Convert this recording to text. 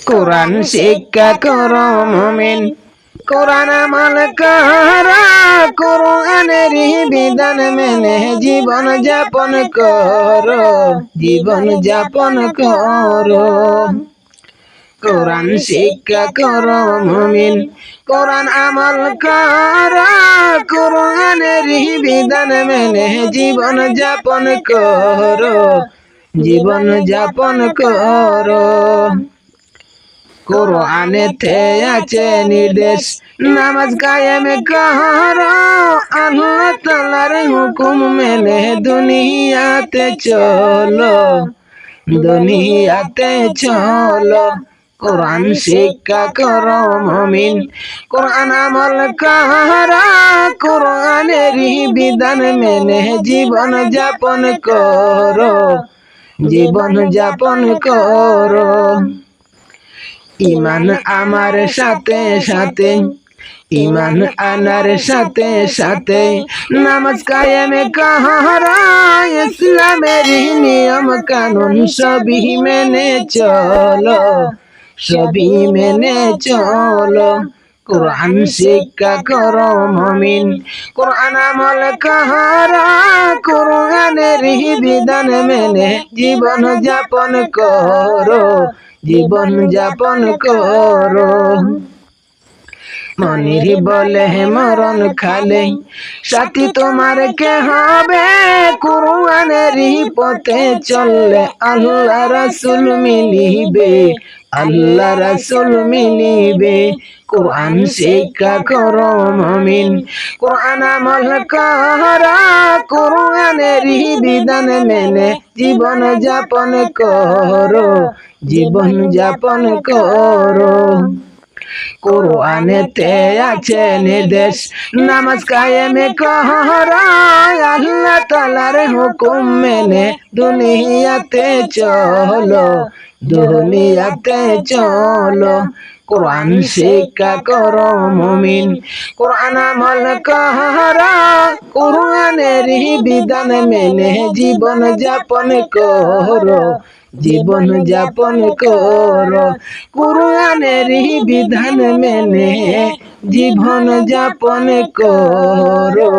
কোরআন শিক্ষা করো মুমিন, কোরআন আমল করো, কোরআনের বিধান মেনে জীবন যাপন করো, জীবন যাপন করো। কোরআন শিক্ষা করো মুমিন, কোরআন আমল করো, কোরআনের বিধান মেনে জীবন যাপন করো, জীবন যাপন করো। কোরআনেতে আছে নির্দেশ, নামাজ কায়েম করো, আল্লাহ তাআলার হুকুম মেনে দুনিয়াতে চলো, দুনিয়াতে চলো। কোরআন শিক্ষা করো মুমিন, কোরআন আমল করো, কোরআনের বিধান মেনে জীবন যাপন করো, জীবন যাপন করো। ইমান আমার সাথে সাথে, ইমান আনার সাথে সাথে নামাজ কায়েম করো, ইসলামের নিয়ম কানুন সবই মেনে চলো, সবই মেনে চলো। কোরআন শিক্ষা করো মুমিন, কোরআন আমল করো, কোরআনের বিধান মেনে জীবন যাপন করো, জীবন যাপন করো। মনির বলে মরণ খালে সাথী তোমার কে হবে, কোরআনের পথে চললে আল্লাহ রাসূল মিলিবে, আল্লাহ রাসূল মিলিবে। কোরআন শিক্ষা করো মুমিন, কোরআন আমল করো, কোরআনের বিধান মেনে জীবন যাপন করো, জীবন যাপন করো। কোরআনেতে আছে নির্দেশ, নামাজ কায়েম করো, আল্লাহ তাআলার হুকুম মেনে দুনিয়াতে চলো, দুনিয়াতে চলো। কোরআন শিক্ষা করো মুমিন, কোরআন আমল করো, কোরআনের বিধান মেনে জীবন যাপন করো, জীবন যাপন করো। কোরআনের বিধান মেনে জীবন যাপন করো।